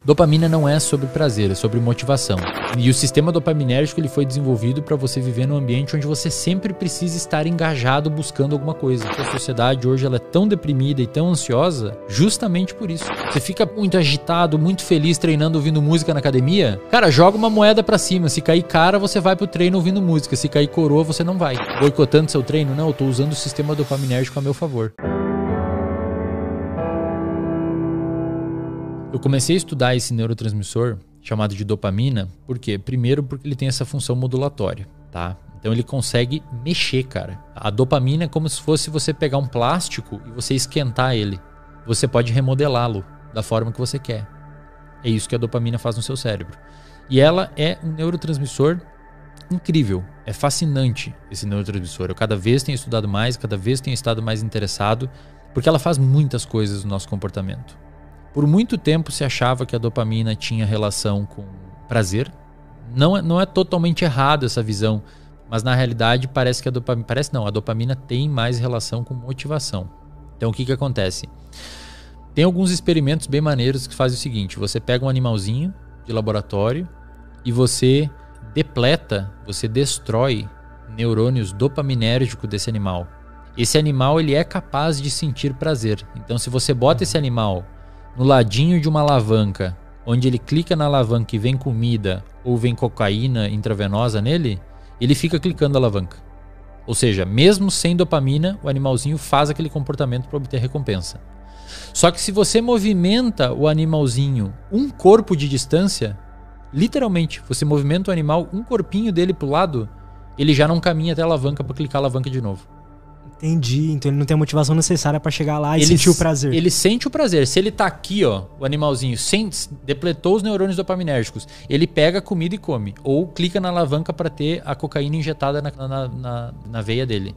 Dopamina não é sobre prazer, é sobre motivação. E o sistema dopaminérgico ele foi desenvolvido para você viver num ambiente onde você sempre precisa estar engajado buscando alguma coisa. A sociedade hoje ela é tão deprimida e tão ansiosa justamente por isso. Você fica muito agitado, muito feliz treinando ouvindo música na academia. Cara, joga uma moeda para cima. Se cair cara, você vai pro treino ouvindo música. Se cair coroa, você não vai. Boicotando seu treino? Não, eu tô usando o sistema dopaminérgico a meu favor. Eu comecei a estudar esse neurotransmissor chamado de dopamina, por quê? Primeiro porque ele tem essa função modulatória, tá? Então ele consegue mexer, cara. A dopamina é como se fosse você pegar um plástico e você esquentar ele. Você pode remodelá-lo da forma que você quer. É isso que a dopamina faz no seu cérebro. E ela é um neurotransmissor incrível. É fascinante esse neurotransmissor. Eu cada vez tenho estudado mais, cada vez tenho estado mais interessado, porque ela faz muitas coisas no nosso comportamento. Por muito tempo se achava que a dopamina tinha relação com prazer. Não é totalmente errado essa visão, mas na realidade parece que a dopamina tem mais relação com motivação. Então o que acontece? Tem alguns experimentos bem maneiros que fazem o seguinte: você pega um animalzinho de laboratório e você depleta, você destrói neurônios dopaminérgicos desse animal. Esse animal ele é capaz de sentir prazer. Então se você bota esse animal no ladinho de uma alavanca, onde ele clica na alavanca e vem comida ou vem cocaína intravenosa nele, ele fica clicando a alavanca. Ou seja, mesmo sem dopamina, o animalzinho faz aquele comportamento para obter recompensa. Só que se você movimenta o animalzinho um corpo de distância, literalmente, você movimenta o animal um corpinho dele pro lado, ele já não caminha até a alavanca para clicar a alavanca de novo. Entendi, então ele não tem a motivação necessária pra chegar lá e sentir o prazer. Ele sente o prazer. Se ele tá aqui, ó, o animalzinho, depletou os neurônios dopaminérgicos, ele pega a comida e come. Ou clica na alavanca pra ter a cocaína injetada na veia dele.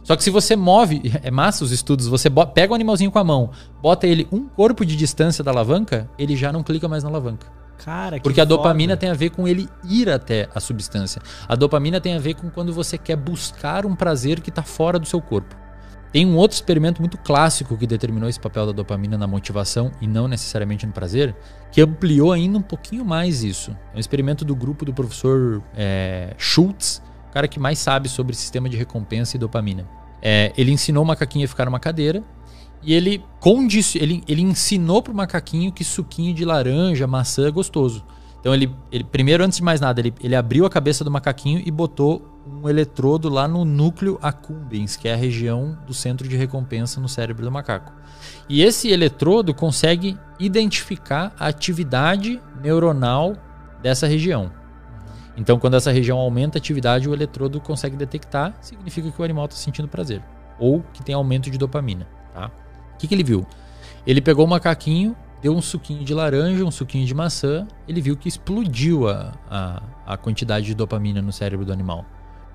Só que se você move, é massa os estudos, você pega o animalzinho com a mão, bota ele um corpo de distância da alavanca, ele já não clica mais na alavanca. Cara, porque a dopamina tem a ver com ele ir até a substância. A dopamina tem a ver com quando você quer buscar um prazer que está fora do seu corpo. Tem um outro experimento muito clássico que determinou esse papel da dopamina na motivação e não necessariamente no prazer, que ampliou ainda um pouquinho mais isso. É um experimento do grupo do professor Schultz, o cara que mais sabe sobre sistema de recompensa e dopamina. Ele ensinou o macaquinho a ficar numa cadeira. E ele ensinou pro macaquinho que suquinho de laranja, maçã é gostoso. Então ele primeiro, antes de mais nada, ele abriu a cabeça do macaquinho e botou um eletrodo lá no núcleo accumbens, que é a região do centro de recompensa no cérebro do macaco. E esse eletrodo consegue identificar a atividade neuronal dessa região. Então quando essa região aumenta a atividade, o eletrodo consegue detectar, significa que o animal está sentindo prazer. Ou que tem aumento de dopamina, tá? O que ele viu? Ele pegou o macaquinho, deu um suquinho de laranja, um suquinho de maçã, ele viu que explodiu a quantidade de dopamina no cérebro do animal.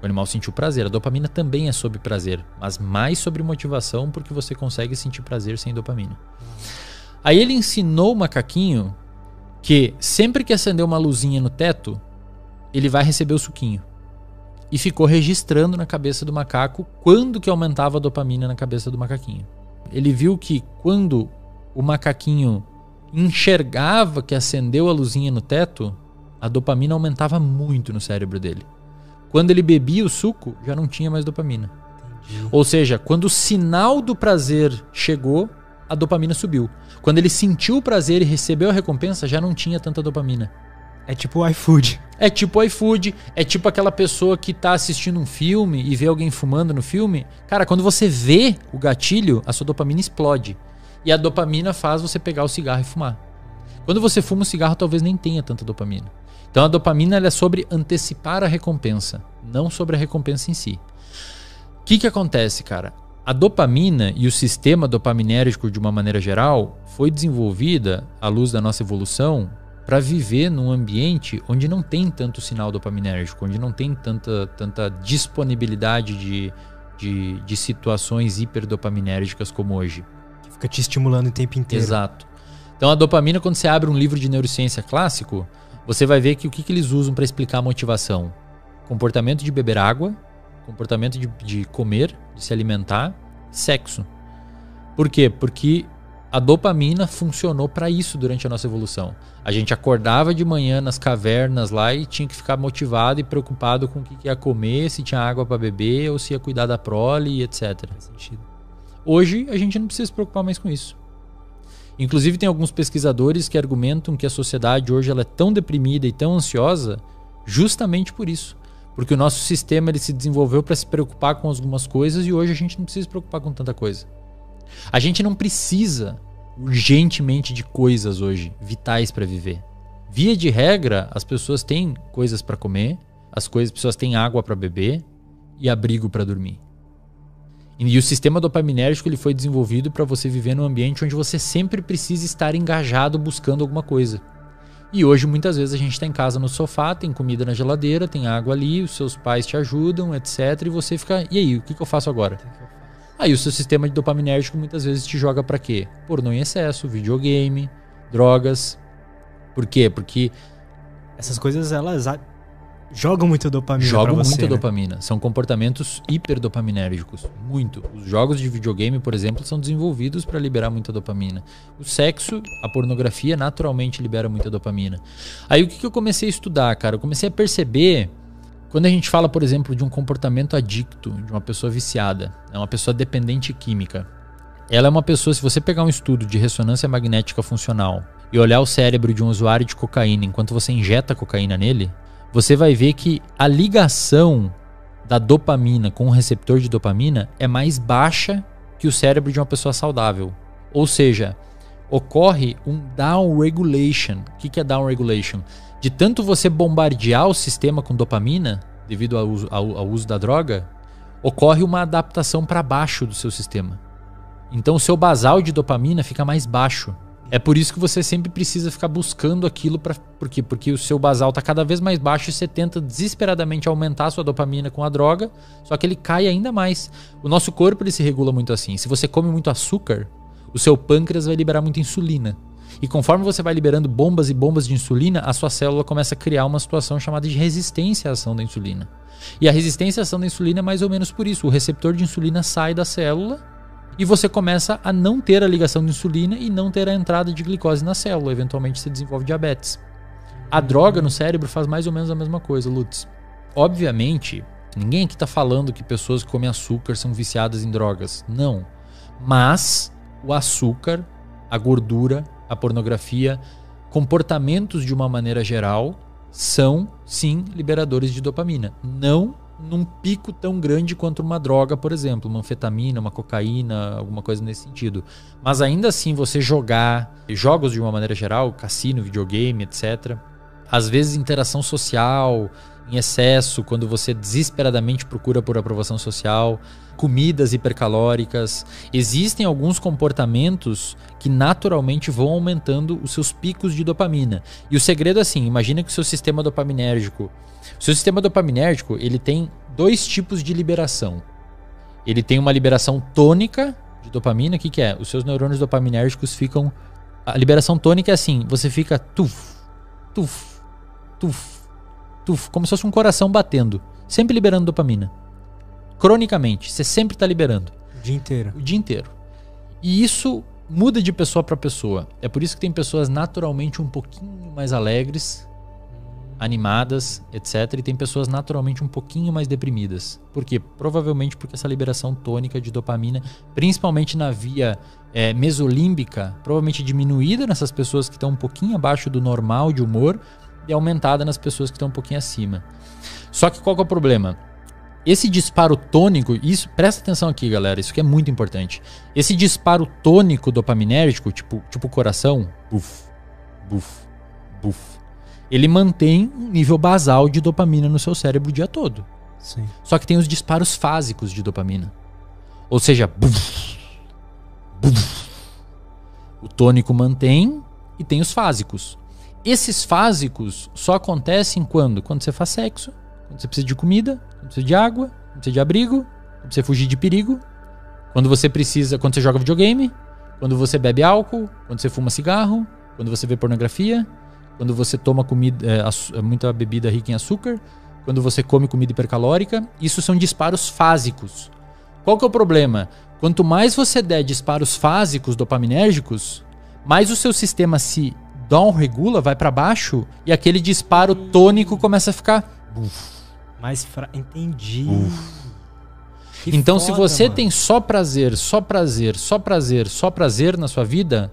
O animal sentiu prazer. A dopamina também é sobre prazer, mas mais sobre motivação, porque você consegue sentir prazer sem dopamina. Aí ele ensinou o macaquinho que sempre que acender uma luzinha no teto, ele vai receber o suquinho. E ficou registrando na cabeça do macaco quando que aumentava a dopamina na cabeça do macaquinho. Ele viu que quando o macaquinho enxergava que acendeu a luzinha no teto, a dopamina aumentava muito no cérebro dele. Quando ele bebia o suco, já não tinha mais dopamina. Entendi. Ou seja, quando o sinal do prazer chegou, a dopamina subiu. Quando ele sentiu o prazer e recebeu a recompensa, já não tinha tanta dopamina. É tipo o iFood. É tipo o iFood. É tipo aquela pessoa que tá assistindo um filme e vê alguém fumando no filme. Cara, quando você vê o gatilho, a sua dopamina explode. E a dopamina faz você pegar o cigarro e fumar. Quando você fuma o cigarro, talvez nem tenha tanta dopamina. Então a dopamina ela é sobre antecipar a recompensa, não sobre a recompensa em si. O que acontece, cara? A dopamina e o sistema dopaminérgico de uma maneira geral foi desenvolvida à luz da nossa evolução para viver num ambiente onde não tem tanto sinal dopaminérgico, onde não tem tanta disponibilidade de situações hiperdopaminérgicas como hoje. Que fica te estimulando o tempo inteiro. Exato. Então a dopamina, quando você abre um livro de neurociência clássico, você vai ver que o que eles usam para explicar a motivação? Comportamento de beber água, comportamento de comer, de se alimentar, sexo. Por quê? Porque A dopamina funcionou para isso durante a nossa evolução. A gente acordava de manhã nas cavernas lá e tinha que ficar motivado e preocupado com o que ia comer, se tinha água para beber ou se ia cuidar da prole, etc. Hoje a gente não precisa se preocupar mais com isso. Inclusive tem alguns pesquisadores que argumentam que a sociedade hoje ela é tão deprimida e tão ansiosa justamente por isso. Porque o nosso sistema ele se desenvolveu para se preocupar com algumas coisas e hoje a gente não precisa se preocupar com tanta coisa. A gente não precisa urgentemente de coisas hoje vitais para viver. Via de regra, as pessoas têm coisas para comer, as pessoas têm água para beber e abrigo para dormir. E o sistema dopaminérgico ele foi desenvolvido para você viver num ambiente onde você sempre precisa estar engajado buscando alguma coisa. E hoje muitas vezes a gente está em casa no sofá, tem comida na geladeira, tem água ali, os seus pais te ajudam, etc. E você fica, e aí, o que eu faço agora? Aí o seu sistema de dopaminérgico muitas vezes te joga pra quê? Pornô em excesso, videogame, drogas. Por quê? Porque essas coisas, elas jogam muito dopamina pra você. Jogam muita né? dopamina. São comportamentos hiperdopaminérgicos. Muito. Os jogos de videogame, por exemplo, são desenvolvidos para liberar muita dopamina. O sexo, a pornografia, naturalmente libera muita dopamina. Aí o que eu comecei a estudar, cara? Eu comecei a perceber... Quando a gente fala, por exemplo, de um comportamento adicto, de uma pessoa viciada, é uma pessoa dependente química. Ela é uma pessoa, se você pegar um estudo de ressonância magnética funcional e olhar o cérebro de um usuário de cocaína enquanto você injeta cocaína nele, você vai ver que a ligação da dopamina com o receptor de dopamina é mais baixa que o cérebro de uma pessoa saudável. Ou seja, ocorre um downregulation. O que é downregulation? De tanto você bombardear o sistema com dopamina, devido ao uso da droga, ocorre uma adaptação para baixo do seu sistema. Então o seu basal de dopamina fica mais baixo. É por isso que você sempre precisa ficar buscando aquilo. Por quê? Porque o seu basal está cada vez mais baixo e você tenta desesperadamente aumentar a sua dopamina com a droga, só que ele cai ainda mais. O nosso corpo ele se regula muito assim. Se você come muito açúcar, o seu pâncreas vai liberar muita insulina. E conforme você vai liberando bombas e bombas de insulina, a sua célula começa a criar uma situação chamada de resistência à ação da insulina. E a resistência à ação da insulina é mais ou menos por isso. O receptor de insulina sai da célula e você começa a não ter a ligação de insulina e não ter a entrada de glicose na célula. Eventualmente você desenvolve diabetes. A droga no cérebro faz mais ou menos a mesma coisa, Lutz. Obviamente, ninguém aqui está falando que pessoas que comem açúcar são viciadas em drogas. Não. Mas o açúcar, a gordura, a pornografia, comportamentos de uma maneira geral são, sim, liberadores de dopamina. Não num pico tão grande quanto uma droga, por exemplo, uma anfetamina, uma cocaína, alguma coisa nesse sentido. Mas ainda assim, você jogar jogos de uma maneira geral, cassino, videogame, etc. Às vezes interação social em excesso, quando você desesperadamente procura por aprovação social, comidas hipercalóricas. Existem alguns comportamentos que naturalmente vão aumentando os seus picos de dopamina. E o segredo é assim, imagina que o seu sistema dopaminérgico... O seu sistema dopaminérgico, ele tem dois tipos de liberação. Ele tem uma liberação tônica de dopamina. O que é? Os seus neurônios dopaminérgicos ficam... A liberação tônica é assim, você fica tuf, tuf, tuf, tuf, como se fosse um coração batendo, sempre liberando dopamina. Cronicamente, você sempre está liberando. O dia inteiro. O dia inteiro. E isso muda de pessoa para pessoa. É por isso que tem pessoas naturalmente um pouquinho mais alegres, animadas, etc. E tem pessoas naturalmente um pouquinho mais deprimidas. Por quê? Provavelmente porque essa liberação tônica de dopamina, principalmente na via mesolímbica, provavelmente diminuída nessas pessoas que estão um pouquinho abaixo do normal de humor e aumentada nas pessoas que estão um pouquinho acima. Só que qual que é o problema? Esse disparo tônico, isso, presta atenção aqui, galera, isso que é muito importante. Esse disparo tônico dopaminérgico, tipo coração, buf, buf, buf, ele mantém um nível basal de dopamina no seu cérebro o dia todo. Sim. Só que tem os disparos fásicos de dopamina. Ou seja, buf, buf. O tônico mantém e tem os fásicos. Esses fásicos só acontecem quando? Quando você faz sexo, quando você precisa de comida, quando precisa de água, quando precisa de abrigo, quando precisa fugir de perigo, quando você joga videogame, quando você bebe álcool, quando você fuma cigarro, quando você vê pornografia, quando você toma muita bebida rica em açúcar, quando você come comida hipercalórica. Isso são disparos fásicos. Qual que é o problema? Quanto mais você der disparos fásicos dopaminérgicos, mais o seu sistema se down-regula, vai para baixo, e aquele disparo tônico começa a ficar... Entendi. Então, se você mano. tem só prazer, só prazer, só prazer, só prazer na sua vida,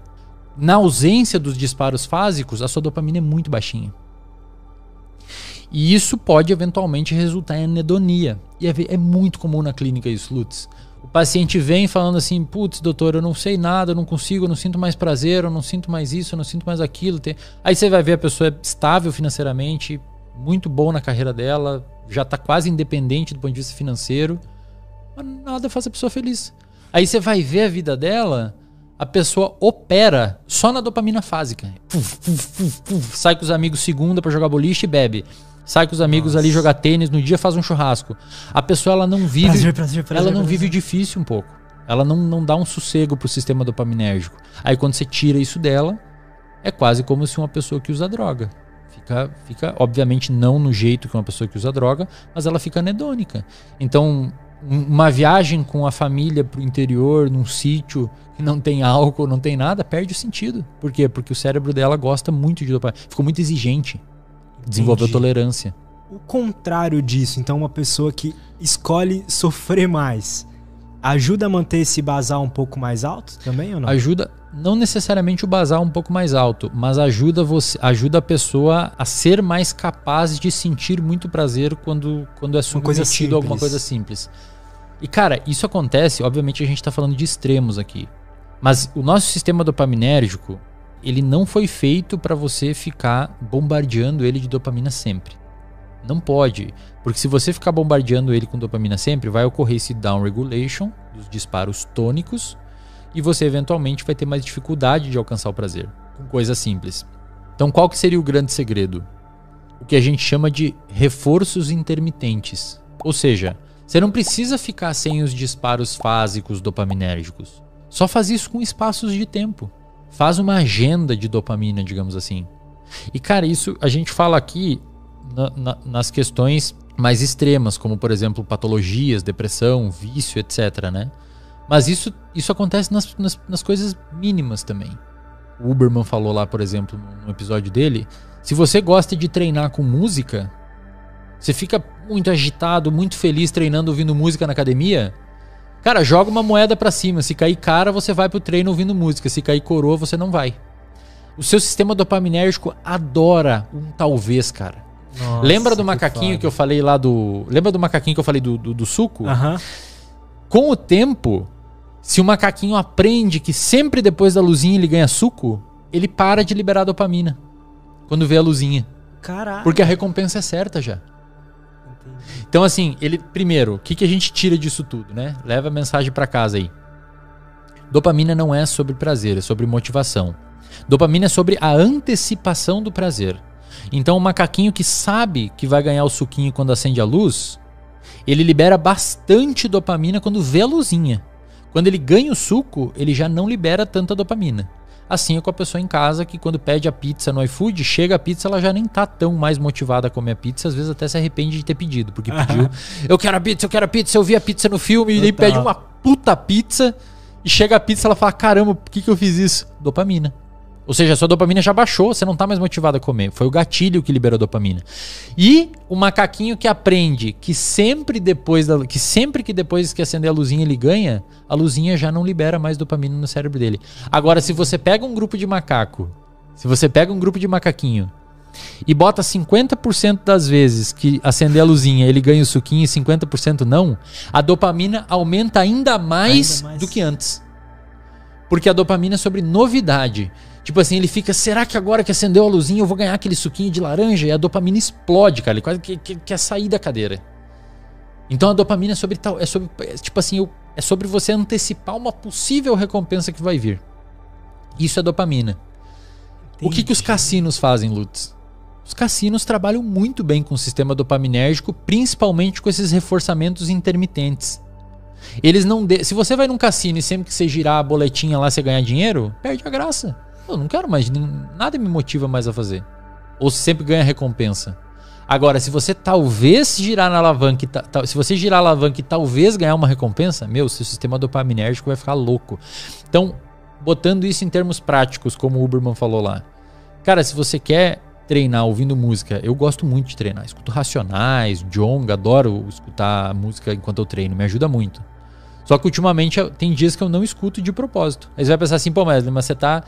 na ausência dos disparos fásicos, a sua dopamina é muito baixinha. E isso pode eventualmente resultar em anedonia. E é muito comum na clínica isso, Lutz. O paciente vem falando assim, putz, doutor, eu não sei nada, eu não consigo, eu não sinto mais prazer, eu não sinto mais isso, eu não sinto mais aquilo. Aí você vai ver a pessoa é estável financeiramente, muito bom na carreira dela, já está quase independente do ponto de vista financeiro, mas nada faz a pessoa feliz. Aí você vai ver a vida dela, a pessoa opera só na dopamina fásica. Sai com os amigos segunda para jogar boliche e bebe. Sai com os amigos ali jogar tênis, no dia faz um churrasco. A pessoa ela não vive, prazer, vive o difícil um pouco. Ela não dá um sossego pro sistema dopaminérgico. Aí quando você tira isso dela, é quase como se uma pessoa que usa droga. Fica obviamente não no jeito que uma pessoa que usa droga, mas ela fica anedônica. Então, uma viagem com a família pro interior, num sítio que não tem álcool, não tem nada, perde o sentido. Por quê? Porque o cérebro dela gosta muito de dopamina. Ficou muito exigente. Desenvolveu tolerância. O contrário disso, então uma pessoa que escolhe sofrer mais, ajuda a manter esse basal um pouco mais alto também ou não? Ajuda, não necessariamente o basal um pouco mais alto, mas ajuda a pessoa a ser mais capaz de sentir muito prazer quando é submetido a alguma coisa simples. E cara, isso acontece, obviamente a gente está falando de extremos aqui, mas o nosso sistema dopaminérgico, ele não foi feito para você ficar bombardeando ele de dopamina sempre. Não pode, porque se você ficar bombardeando ele com dopamina sempre, vai ocorrer esse down-regulation dos disparos tônicos e você eventualmente vai ter mais dificuldade de alcançar o prazer com coisas simples. Então qual que seria o grande segredo? O que a gente chama de reforços intermitentes. Ou seja, você não precisa ficar sem os disparos fásicos dopaminérgicos. Só faz isso com espaços de tempo. Faz uma agenda de dopamina, digamos assim. E cara, isso a gente fala aqui nas questões mais extremas, como por exemplo patologias, depressão, vício, etc, né? Mas isso acontece nas coisas mínimas também. O Huberman falou lá, por exemplo, no episódio dele, se você gosta de treinar com música, você fica muito agitado, muito feliz treinando ouvindo música na academia, cara, joga uma moeda pra cima. Se cair cara, você vai pro treino ouvindo música. Se cair coroa, você não vai. O seu sistema dopaminérgico adora um talvez, cara. Nossa, lembra do macaquinho que eu falei lá do... Lembra do macaquinho que eu falei do suco? Com o tempo, se o macaquinho aprende que sempre depois da luzinha ele ganha suco, ele para de liberar dopamina quando vê a luzinha. Caraca. Porque a recompensa é certa já. Então assim, primeiro, o que a gente tira disso tudo, né? Leva a mensagem pra casa aí. Dopamina não é sobre prazer, é sobre motivação. Dopamina é sobre a antecipação do prazer. Então o macaquinho que sabe que vai ganhar o suquinho quando acende a luz, ele libera bastante dopamina quando vê a luzinha. Quando ele ganha o suco, ele já não libera tanta dopamina. Assim é com a pessoa em casa que quando pede a pizza no iFood, chega a pizza, ela já nem tá tão mais motivada a comer a pizza, às vezes até se arrepende de ter pedido, porque pediu, eu quero a pizza, eu vi a pizza no filme, e aí pede uma puta pizza, e chega a pizza, ela fala, caramba, por que eu fiz isso? Dopamina. Ou seja, a sua dopamina já baixou, você não tá mais motivado a comer. Foi o gatilho que liberou a dopamina. E o macaquinho que aprende que sempre que depois que acender a luzinha ele ganha, a luzinha já não libera mais dopamina no cérebro dele. Agora, se você pega um grupo de macaco, se você pega um grupo de macaquinho e bota 50% das vezes que acender a luzinha ele ganha o suquinho e 50% não, a dopamina aumenta ainda mais do que antes. Porque a dopamina é sobre novidade. Tipo assim, ele fica, será que agora que acendeu a luzinha eu vou ganhar aquele suquinho de laranja? E a dopamina explode, cara. Ele quase quer sair da cadeira. Então a dopamina é sobre é sobre você antecipar uma possível recompensa que vai vir. Isso é dopamina. Entendi. O que os cassinos fazem, Lutz? Os cassinos trabalham muito bem com o sistema dopaminérgico, principalmente com esses reforçamentos intermitentes. Eles não se você vai num cassino e sempre que você girar a boletinha lá você ganhar dinheiro, perde a graça. Eu não quero mais, nada me motiva mais a fazer. Ou sempre ganha recompensa. Agora, se você talvez girar na alavanca, se você girar a alavanca e talvez ganhar uma recompensa, meu, seu sistema dopaminérgico vai ficar louco. Então, botando isso em termos práticos, como o Huberman falou lá. Cara, se você quer treinar ouvindo música, eu gosto muito de treinar. Escuto Racionais, Djonga, adoro escutar música enquanto eu treino, me ajuda muito. Só que ultimamente tem dias que eu não escuto de propósito. Aí você vai pensar assim, pô, mas você tá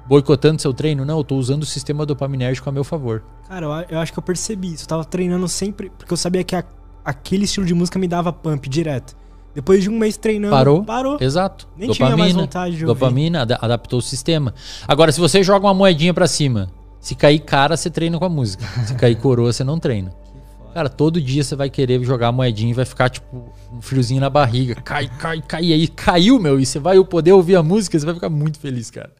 boicotando seu treino? Não, eu tô usando o sistema dopaminérgico a meu favor. Cara, eu acho que eu percebi isso. Eu tava treinando sempre, porque eu sabia que aquele estilo de música me dava pump direto. Depois de um mês treinando, parou. Exato. Nem tinha mais vontade de ouvir. Dopamina, adaptou o sistema. Agora, se você joga uma moedinha pra cima, se cair cara, você treina com a música. Se cair coroa, você não treina. Cara, todo dia você vai querer jogar a moedinha e vai ficar, tipo, um friozinho na barriga. Cai. E aí caiu, meu. E você vai poder ouvir a música, você vai ficar muito feliz, cara.